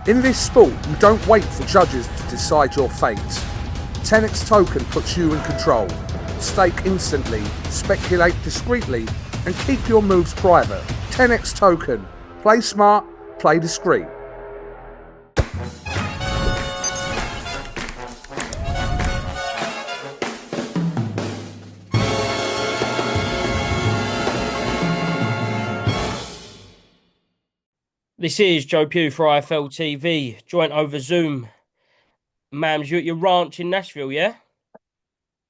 In this sport, you don't wait for judges to decide your fate. TenexToken puts you in control. Stake instantly, speculate discreetly, and keep your moves private. TenexToken. Play smart, play discreet. This is Joe Pugh for IFL TV, joint over Zoom. Mams, you at your ranch in Nashville, yeah?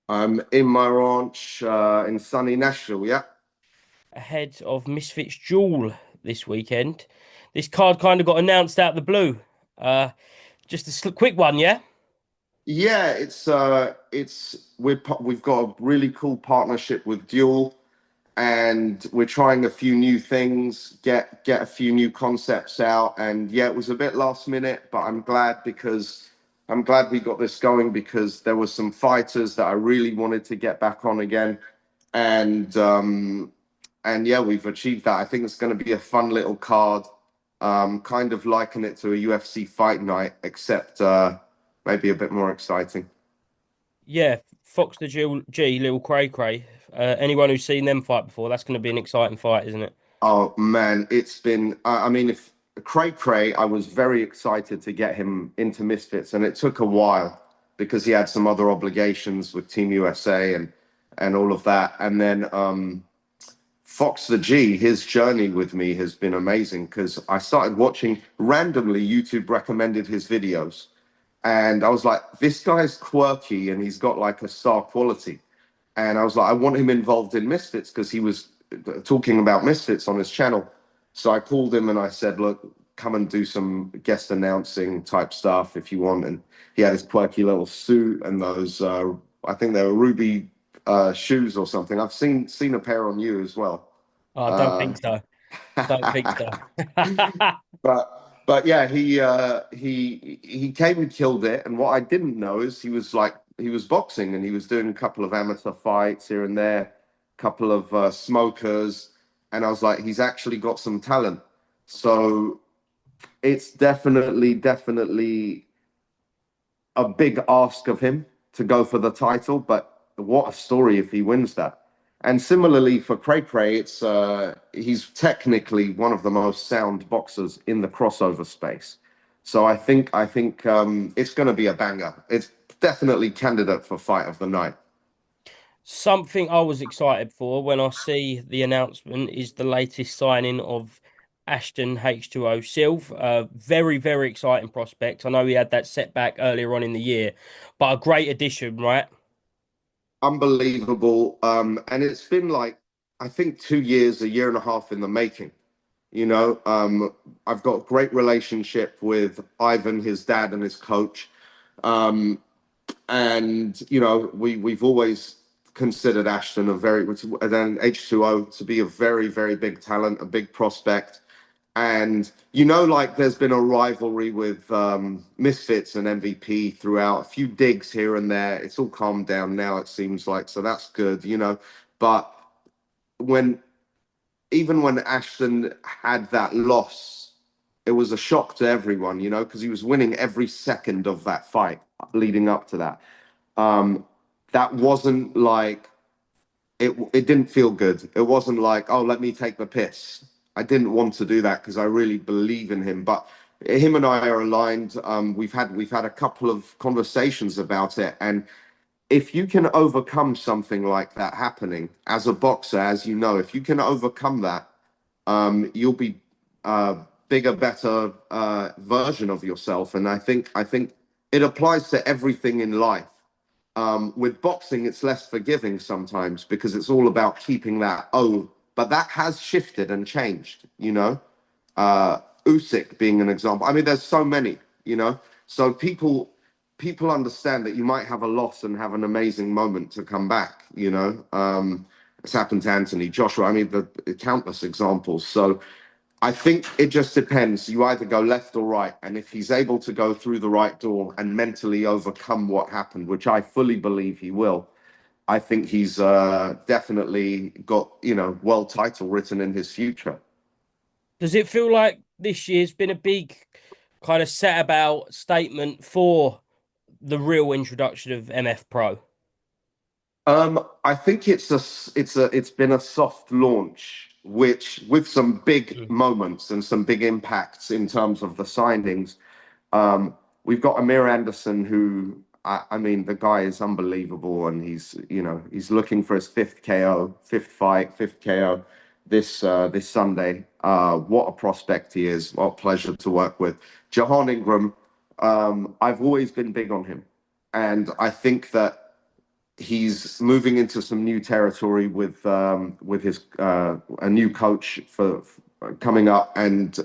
I'm in my ranch in sunny Nashville, yeah. Ahead of Misfits Duel this weekend. This card kind of got announced out of the blue. Just a quick one, yeah? Yeah, we've got a really cool partnership with Duel, and we're trying a few new things, get a few new concepts out, and yeah, it was a bit last minute, but I'm glad we got this going because there were some fighters that I really wanted to get back on again, and yeah, we've achieved that. I think it's going to be a fun little card. Kind of liken it to a UFC fight night, except maybe a bit more exciting. Yeah, Fox the G, Little Cray Cray. Anyone who's seen them fight before, that's going to be an exciting fight, isn't it? Oh man, it's been. I mean, if Cray Cray, I was very excited to get him into Misfits, and it took a while because he had some other obligations with Team USA and all of that. And then Fox the G, his journey with me has been amazing because I started watching randomly. YouTube recommended his videos, and I was like, this guy's quirky and he's got like a star quality. And I was like, I want him involved in Misfits because he was talking about Misfits on his channel. So I called him and I said, look, come and do some guest announcing type stuff if you want. And he had his quirky little suit and those, I think they were ruby shoes or something. I've seen a pair on you as well. Oh, I don't Uh, think so. Don't think so. but yeah, he came and killed it. And what I didn't know is he was boxing and he was doing a couple of amateur fights here and there, a couple of smokers, and I was like, he's actually got some talent. So it's definitely a big ask of him to go for the title, but what a story if he wins that. And similarly for Cray Cray, he's technically one of the most sound boxers in the crossover space. So I think it's going to be a banger. It's definitely candidate for fight of the night. Something I was excited for when I see the announcement is the latest signing of Ashton H2O Silv. Very, very exciting prospect. I know he had that setback earlier on in the year, but a great addition, right? Unbelievable. And it's been like I think 2 years, a year and a half in the making. You know, I've got a great relationship with Ivan, his dad, and his coach. Um, and you know, we've always considered Ashton a very, and then H2O to be a very big talent, a big prospect. And you know, like there's been a rivalry with Misfits and MVP throughout, a few digs here and there. It's all calmed down now, it seems like, so that's good, you know. But when even when Ashton had that loss, it was a shock to everyone, you know, because he was winning every second of that fight leading up to that. Um, that wasn't like it didn't feel good. It wasn't like, oh, let me take the piss. I didn't want to do that because I really believe in him. But him and I are aligned. We've had a couple of conversations about it, and if you can overcome something like that happening as a boxer, as you know, if you can overcome that, you'll be a bigger, better version of yourself. And I think it applies to everything in life. With boxing, it's less forgiving sometimes because it's all about keeping that but that has shifted and changed, you know. Usyk being an example. I mean, there's so many, you know. So people understand that you might have a loss and have an amazing moment to come back, you know. It's happened to Anthony Joshua. I mean, the countless examples. So I think it just depends. You either go left or right. And if he's able to go through the right door and mentally overcome what happened, which I fully believe he will, I think he's definitely got, you know, world title written in his future. Does it feel like this year's been a big kind of set about statement for the real introduction of MF Pro? I think it's been a soft launch, which with some big Mm. moments and some big impacts in terms of the signings. We've got Amir Anderson, who I mean, the guy is unbelievable, and he's looking for his fifth KO, fifth KO this Sunday. What a prospect he is! What a pleasure to work with. Jahan Ingram, I've always been big on him, and I think that he's moving into some new territory with his a new coach for coming up, and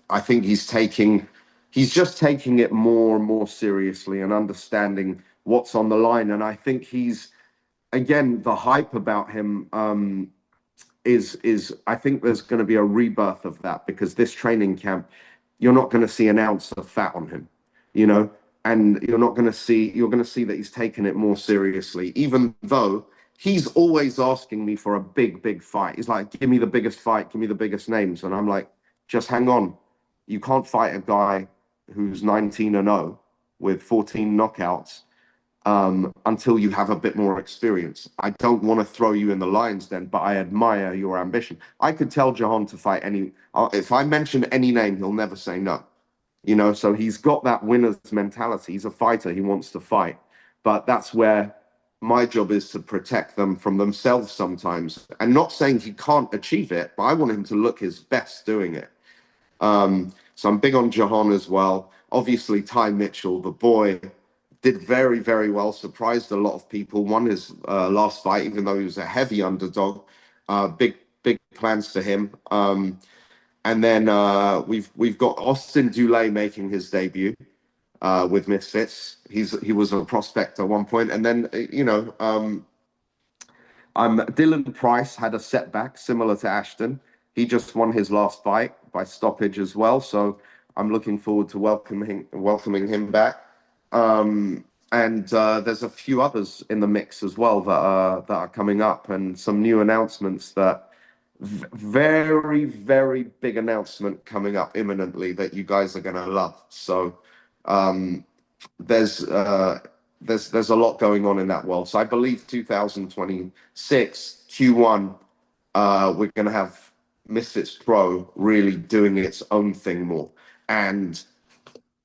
I think he's just taking it more and more seriously and understanding what's on the line. And I think he's again the hype about him is I think there's going to be a rebirth of that, because this training camp, you're not going to see an ounce of fat on him, you know, and you're going to see that he's taken it more seriously, even though he's always asking me for a big fight. He's like, give me the biggest fight, give me the biggest names. And I'm like, just hang on. You can't fight a guy who's 19-0 with 14 knockouts until you have a bit more experience. I don't want to throw you in the lions den, but I admire your ambition. I could tell Jahan to fight any. If I mention any name, he'll never say no. You know, so he's got that winner's mentality. He's a fighter. He wants to fight, but that's where my job is to protect them from themselves sometimes. And not saying he can't achieve it, but I want him to look his best doing it. So I'm big on Jahan as well. Obviously, Tai Mitchell, the boy, did very well, surprised a lot of people, won his last fight, even though he was a heavy underdog. Big plans for him. And then we've got Austin Dulé making his debut with Misfits. He was a prospect at one point. And then, Dylan Price had a setback similar to Ashton. He just won his last fight by stoppage as well. So I'm looking forward to welcoming him back. And there's a few others in the mix as well that are coming up, and some new announcements that very big announcement coming up imminently that you guys are gonna love. So um, there's a lot going on in that world. So I believe 2026 Q1 we're gonna have Misfits Pro really doing its own thing more, and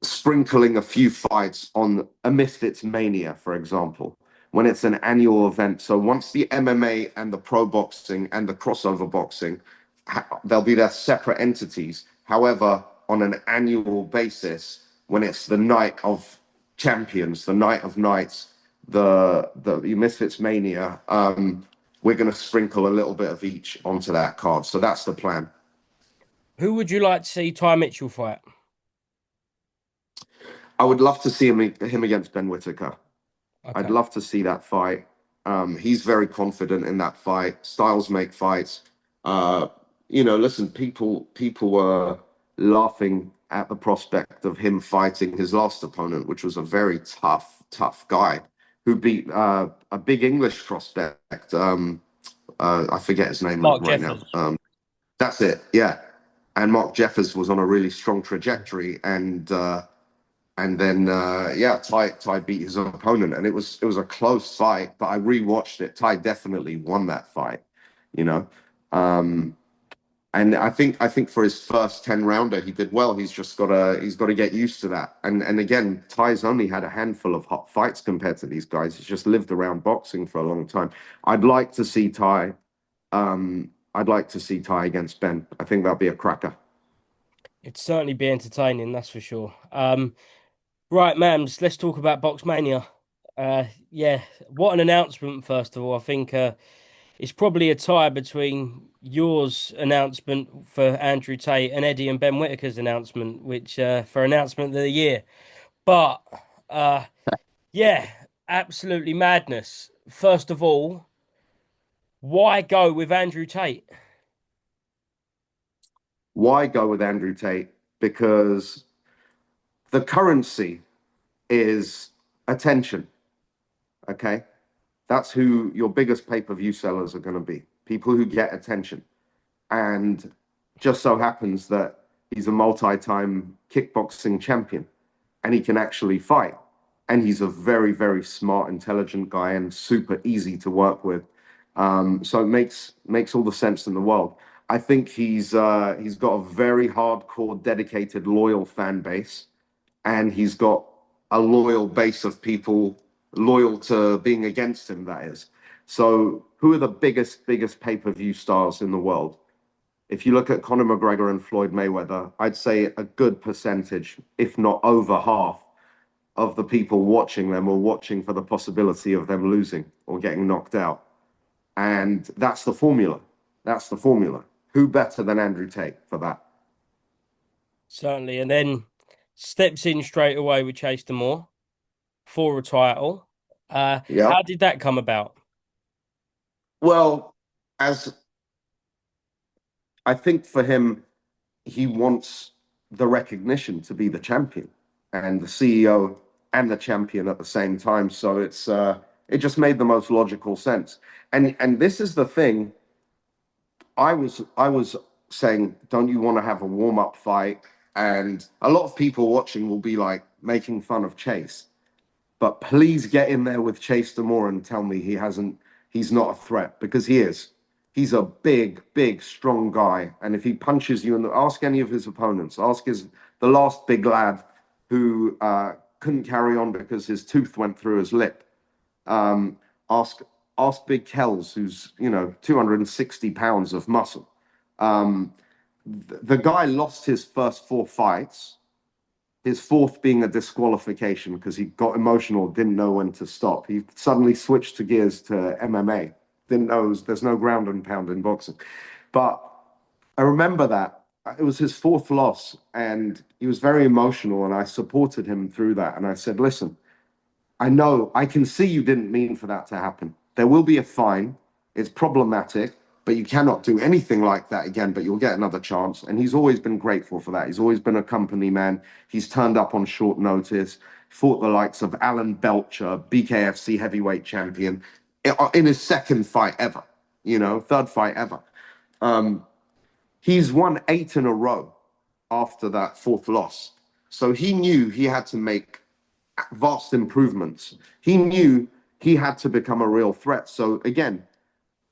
sprinkling a few fights on a Misfits Mania, for example, when it's an annual event. So once the MMA and the pro boxing and the crossover boxing, they'll be their separate entities. However, on an annual basis, when it's the night of champions, the night of nights, the Misfits Mania, we're going to sprinkle a little bit of each onto that card. So that's the plan. Who would you like to see Tai Mitchell fight? I would love to see him against Ben Whittaker. Okay. I'd love to see that fight. He's very confident in that fight. Styles make fights. Listen, people were laughing at the prospect of him fighting his last opponent, which was a very tough guy who beat a big English prospect. I forget his name Mark right Jeffers. now. That's it, yeah. And Mark Jeffers was on a really strong trajectory, and then Tai beat his opponent, and it was a close fight. But I rewatched it. Tai definitely won that fight, you know. And I think for his first 10-rounder, he did well. He's got to get used to that. And again, Tai's only had a handful of hot fights compared to these guys. He's just lived around boxing for a long time. I'd like to see Tai. I'd like to see Tai against Ben. I think that'd be a cracker. It'd certainly be entertaining, that's for sure. Right, Mams, let's talk about Boxmania. Yeah, what an announcement, first of all. I think it's probably a tie between yours announcement for Andrew Tate and Eddie and Ben Whittaker's announcement, which for announcement of the year. But yeah, absolutely madness. First of all, why go with Andrew Tate? Why go with Andrew Tate? Because the currency is attention. Okay. That's who your biggest pay-per-view sellers are going to be. People who get attention. And just so happens that He's a multi-time kickboxing champion, and he can actually fight. And he's a very, very smart, intelligent guy, and super easy to work with. So it makes all the sense in the world. I think he's got a very hardcore, dedicated, loyal fan base, and he's got a loyal base of people loyal to being against him. That is. So, who are the biggest pay-per-view stars in the world? If you look at Conor McGregor and Floyd Mayweather, I'd say a good percentage, if not over half, of the people watching them are watching for the possibility of them losing or getting knocked out. And that's the formula. That's the formula. Who better than Andrew Tate for that? Certainly. And then steps in straight away with Chase Moore for a title. Yeah. How did that come about? Well, as I think for him, he wants the recognition to be the champion and the CEO and the champion at the same time. So it just made the most logical sense. And this is the thing. I was saying, don't you want to have a warm-up fight? And a lot of people watching will be like making fun of Chase. But please get in there with Chase Damore and tell me he's not a threat, because he is. He's a big, strong guy. And if he punches you, and ask any of his opponents, the last big lad who couldn't carry on because his tooth went through his lip. Ask Big Kells, who's 260 pounds of muscle. The guy lost his first 4 fights, his fourth being a disqualification because he got emotional, didn't know when to stop. He suddenly switched to gears to MMA. Didn't know there's no ground and pound in boxing. But I remember that. It was his 4th loss, and he was very emotional, and I supported him through that. And I said, listen, I can see you didn't mean for that to happen. There will be a fine. It's problematic, but you cannot do anything like that again, but you'll get another chance. And he's always been grateful for that. He's always been a company man. He's turned up on short notice, fought the likes of Alan Belcher, BKFC heavyweight champion, in his 2nd fight ever, 3rd fight ever. He's won 8 in a row after that 4th loss. So he knew he had to make vast improvements. He knew he had to become a real threat. So again,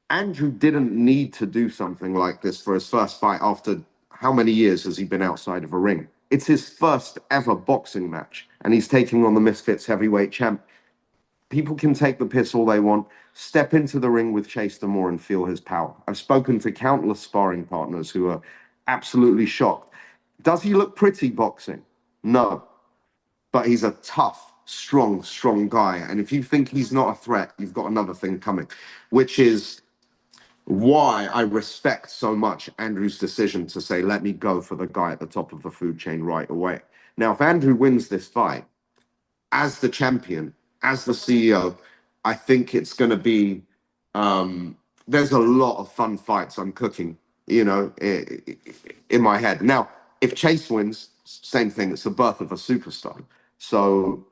Andrew didn't need to do something like this for his first fight after how many years has he been outside of a ring? It's his first ever boxing match, and he's taking on the Misfits heavyweight champ. People can take the piss all they want. Step into the ring with Chase Damore and feel his power. I've spoken to countless sparring partners who are absolutely shocked. Does he look pretty boxing? No. But he's a tough, strong guy. And if you think he's not a threat, you've got another thing coming, which is why I respect so much Andrew's decision to say, let me go for the guy at the top of the food chain right away. Now, if Andrew wins this fight, as the champion, as the CEO, I think it's going to be, there's a lot of fun fights I'm cooking, in my head. Now, if Chase wins, same thing, it's the birth of a superstar. So,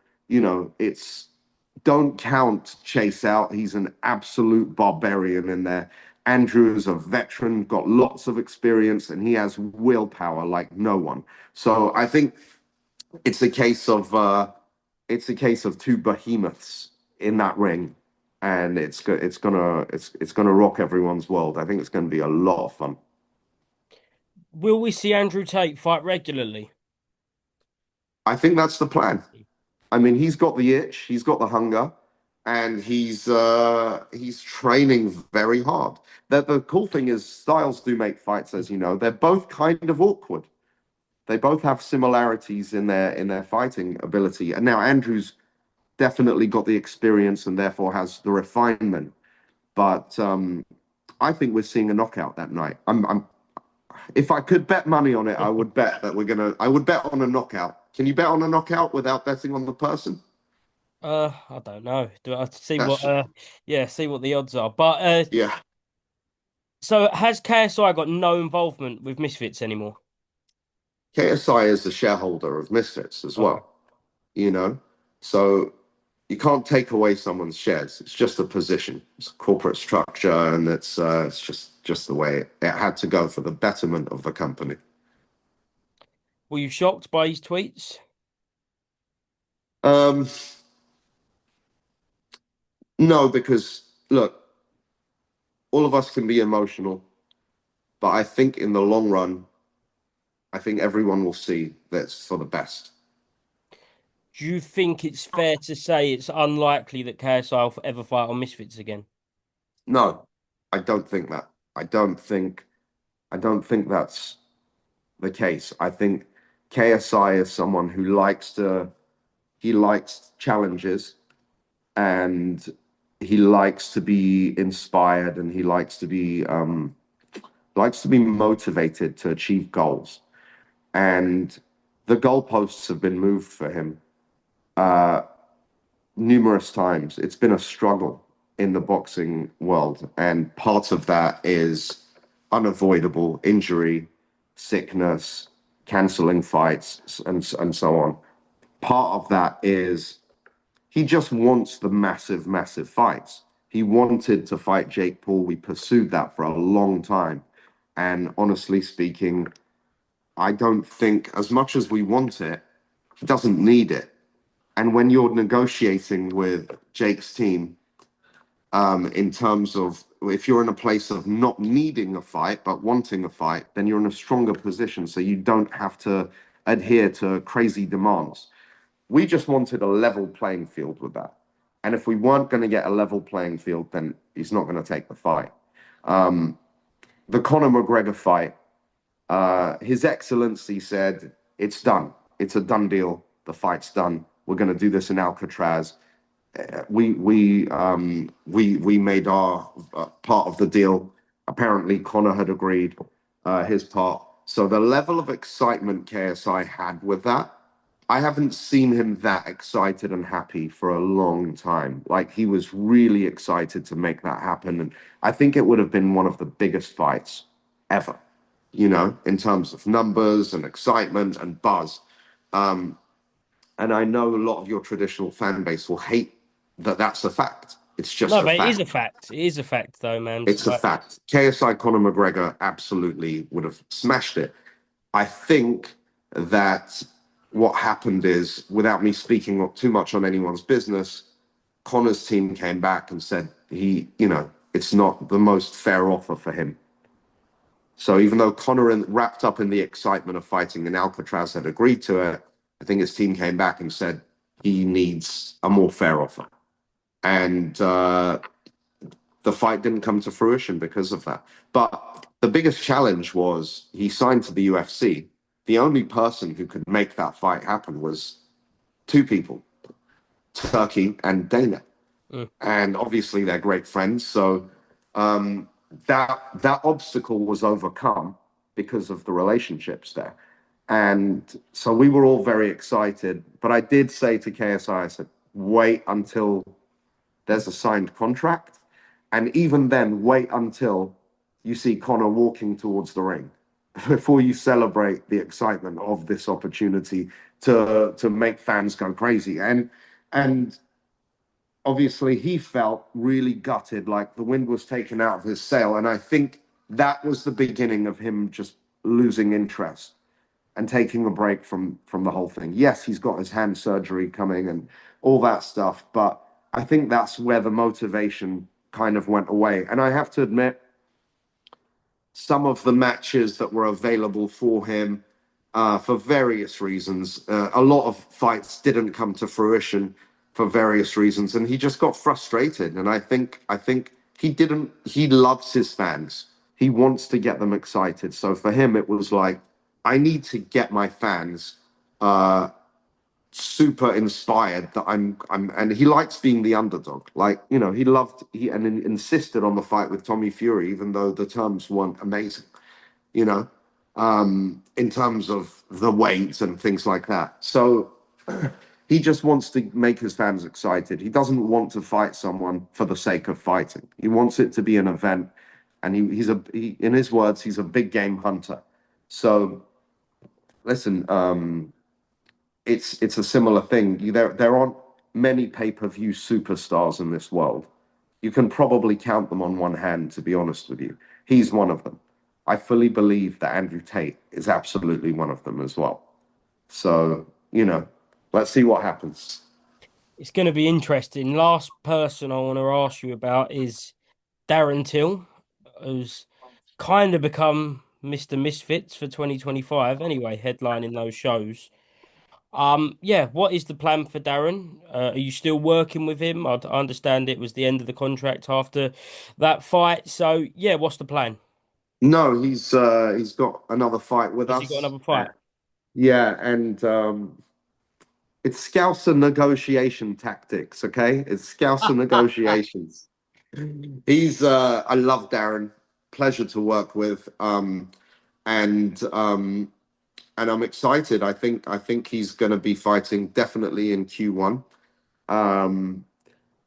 don't count Chase out. He's an absolute barbarian in there. Andrew is a veteran, got lots of experience, and he has willpower like no one. So I think it's a case of 2 behemoths in that ring, and it's gonna rock everyone's world. I think it's gonna be a lot of fun. Will we see Andrew Tate fight regularly? I think that's the plan. I mean, he's got the itch, he's got the hunger, and he's training very hard. The cool thing is styles do make fights, as you know. They're both kind of awkward. They both have similarities in their fighting ability. And now Andrew's definitely got the experience and therefore has the refinement. But I think we're seeing a knockout that night. If I could bet money on it, I would bet that I would bet on a knockout. Can you bet on a knockout without betting on the person? I don't know. Do I see That's see what the odds are. But yeah. so has KSI got no involvement with Misfits anymore? KSI is the shareholder of Misfits as Okay. well, so you can't take away someone's shares. It's just a position. It's a corporate structure, and it's just the way it had to go for the betterment of the company. Were you shocked by his tweets? No, because look, all of us can be emotional, but I think in the long run, I think everyone will see that's for the best. Do you think it's fair to say it's unlikely that KSI will ever fight on Misfits again? No, I don't think that. I don't think that's the case. I think KSI is someone who he likes challenges, and he likes to be inspired, and he likes to be motivated to achieve goals. And the goalposts have been moved for him numerous times. It's been a struggle in the boxing world, and part of that is unavoidable injury, sickness, canceling fights, and so on. Part of that is he just wants the massive, massive fights. He wanted to fight Jake Paul. We pursued that for a long time. And honestly speaking, I don't think, as much as we want it, he doesn't need it. And when you're negotiating with Jake's team, in terms of if you're in a place of not needing a fight but wanting a fight, then you're in a stronger position, so you don't have to adhere to crazy demands. We just wanted a level playing field with that. And if we weren't going to get a level playing field, then he's not going to take the fight. The Conor McGregor fight, His Excellency said, it's done. It's a done deal. The fight's done. We're going to do this in Alcatraz. We made our part of the deal. Apparently, Conor had agreed his part. So the level of excitement KSI had with that, I haven't seen him that excited and happy for a long time. Like, he was really excited to make that happen. And I think it would have been one of the biggest fights ever, in terms of numbers and excitement and buzz. And I know a lot of your traditional fan base will hate that that's a fact. It's just No, a but it is a fact. fact. It is a fact, though, man. It's a fact. KSI Conor McGregor absolutely would have smashed it. I think that what happened is, without me speaking too much on anyone's business, Conor's team came back and said it's not the most fair offer for him. So even though Conor, wrapped up in the excitement of fighting in Alcatraz, had agreed to it, I think his team came back and said he needs a more fair offer. And the fight didn't come to fruition because of that. But the biggest challenge was he signed to the UFC. The only person who could make that fight happen was two people, Turkey and Dana. And obviously they're great friends. So that obstacle was overcome because of the relationships there. And so we were all very excited. But I did say to KSI, I said, wait until there's a signed contract. And even then, wait until you see Conor walking towards the ring before you celebrate the excitement of this opportunity to make fans go crazy. And obviously he felt really gutted, like the wind was taken out of his sail. And I think that was the beginning of him just losing interest and taking a break from the whole thing. Yes, he's got his hand surgery coming and all that stuff, but I think that's where the motivation kind of went away. And I have to admit, some of the matches that were available for him, for various reasons, a lot of fights didn't come to fruition for various reasons, and he just got frustrated. And I think he loves his fans. He wants to get them excited. So for him, it was like, I need to get my fans super inspired that and he likes being the underdog. Like, he insisted on the fight with Tommy Fury, even though the terms weren't amazing, in terms of the weight and things like that. So he just wants to make his fans excited. He doesn't want to fight someone for the sake of fighting. He wants it to be an event. And in his words, he's a big game hunter. So listen, it's a similar thing. There aren't many pay-per-view superstars in this world. You can probably count them on one hand, to be honest with you. He's one of them. I fully believe that Andrew Tate is absolutely one of them as well. So, let's see what happens. It's going to be interesting. Last person I want to ask you about is Darren Till, who's kind of become Mr. Misfits for 2025 anyway, headlining those shows. Yeah, what is the plan for Darren? Are you still working with him? I understand it was the end of the contract after that fight. So, yeah, what's the plan? No, he's got another fight with Has he got us. another fight? Yeah, and it's Scouser negotiation tactics, okay? It's Scouser negotiations. I love Darren. Pleasure to work with. And I'm excited. I think he's going to be fighting definitely in Q1. Um,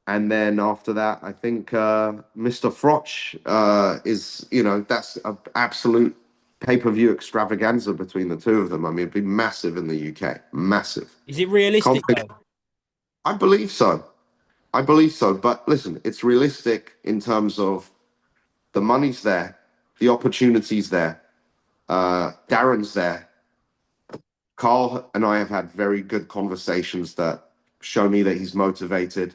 and then after that, I think Mr. Froch is, that's an absolute pay-per-view extravaganza between the two of them. I mean, it'd be massive in the UK. Massive. Is it realistic Conflict. though? I believe so. I believe so. But listen, it's realistic in terms of the money's there, the opportunity's there, Darren's there. Carl and I have had very good conversations that show me that he's motivated.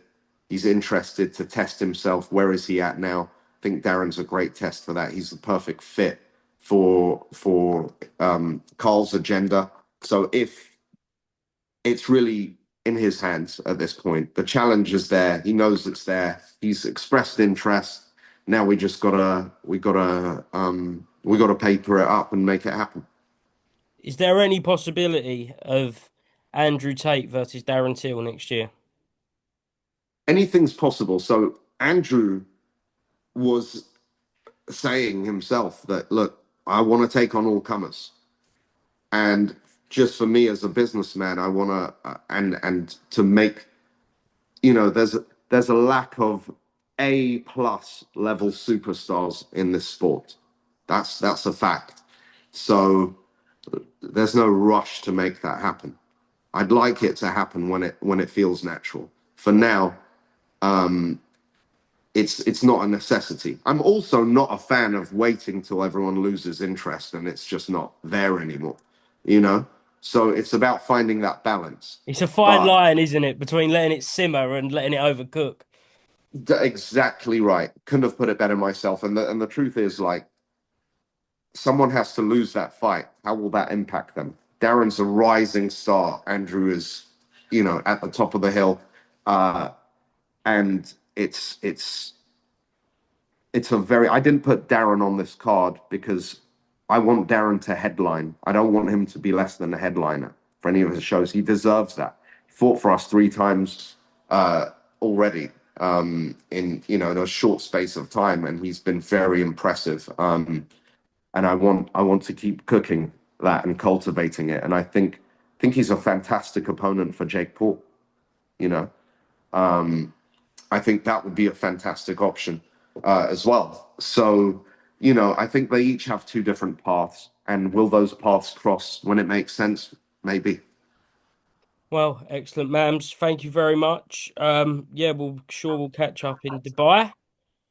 He's interested to test himself. Where is he at now? I think Darren's a great test for that. He's the perfect fit for Carl's agenda. So if it's really in his hands at this point, the challenge is there. He knows it's there. He's expressed interest. Now we gotta paper it up and make it happen. Is there any possibility of Andrew Tate versus Darren Till next year? Anything's possible. So Andrew was saying himself that, look, I want to take on all comers, and just for me as a businessman, I want to and to make there's a lack of A+ level superstars in this sport. That's a fact. So there's no rush to make that happen. I'd like it to happen when it feels natural. For now, it's not a necessity. I'm also not a fan of waiting till everyone loses interest and it's just not there anymore, you know? So it's about finding that balance. It's a fine But line, isn't it, between letting it simmer and letting it overcook. exactly right. Couldn't have put it better myself. And the truth is, like, someone has to lose that fight. How will that impact them? Darren's a rising star. Andrew is, at the top of the hill. And it's a very I didn't put Darren on this card because I want Darren to headline. I don't want him to be less than a headliner for any of his shows. He deserves that. He fought for us 3 times already in a short space of time, and he's been very impressive. And I want to keep cooking that and cultivating it. And I think he's a fantastic opponent for Jake Paul. You know, I think that would be a fantastic option as well. So, I think they each have 2 different paths. And will those paths cross when it makes sense? Maybe. Well, excellent, Mams. Thank you very much. Yeah, we'll catch up in Dubai.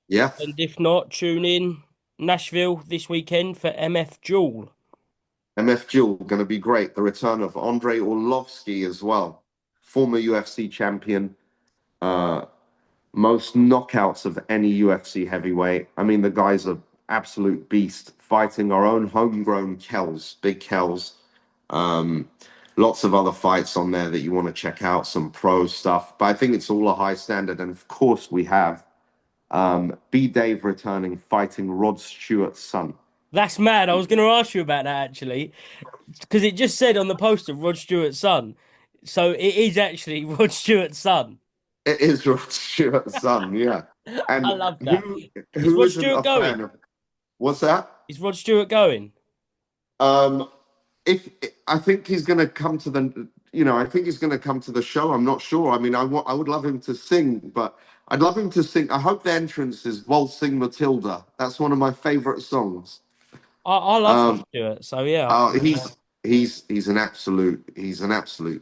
Yeah. And if not, tune in Nashville this weekend for MF Duel. MF Jewel going to be great. The return of Andre Orlovsky as well, former UFC champion, uh, most knockouts of any UFC heavyweight. I mean, the guy's an absolute beast, fighting our own homegrown Kells, big Kells. Um, Lots of other fights on there that you want to check out, some pro stuff. But I think it's all a high standard. And of course, we have B. Dave returning, fighting Rod Stewart's son. That's mad. I was going to ask you about that actually, because it just said on the poster Rod Stewart's son. So it is actually Rod Stewart's son. It is Rod Stewart's son, yeah. I And love that. who Is who Rod isn't Stewart a fan going? of what's that? Is Rod Stewart going? Um, if I think he's going to come to I think he's going to come to the show. I'm not sure. I mean, I would love him to sing, but I'd love him to sing. I hope the entrance is Waltzing Matilda. That's one of my favorite songs. I love Rod Um, Stewart. So yeah, I uh, think, he's an absolute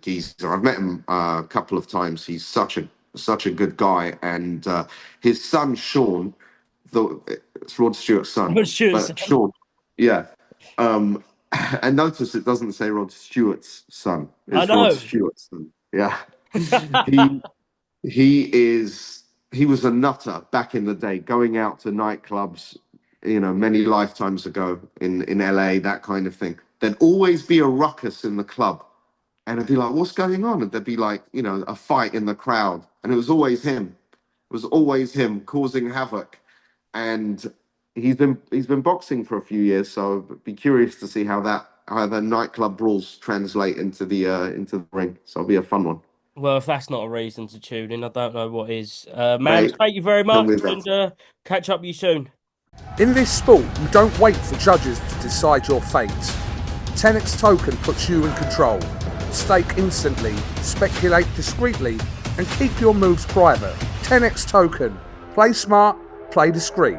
geezer. I've met him a couple of times. He's such a good guy, and his son Sean, it's Rod Stewart's son, Rod Stewart's but son. Sean, yeah. Um, And notice it doesn't say Rod Stewart's son. I It's Rod know. Stewart's son. Yeah. he he was a nutter back in the day, going out to nightclubs, many lifetimes ago in LA, that kind of thing. There'd always be a ruckus in the club. And I'd be like, what's going on? And there'd be like, a fight in the crowd. And it was always him. It was always him causing havoc. And he's been boxing for a few years, so I'd be curious to see how the nightclub brawls translate into the ring. So it'll be a fun one. Well, if that's not a reason to tune in, I don't know what is. Mate, Mams, thank you very tell much, me that. and catch up with you soon. In this sport, you don't wait for judges to decide your fate. TenexToken puts you in control. Stake instantly, speculate discreetly, and keep your moves private. TenexToken. Play smart, play discreet.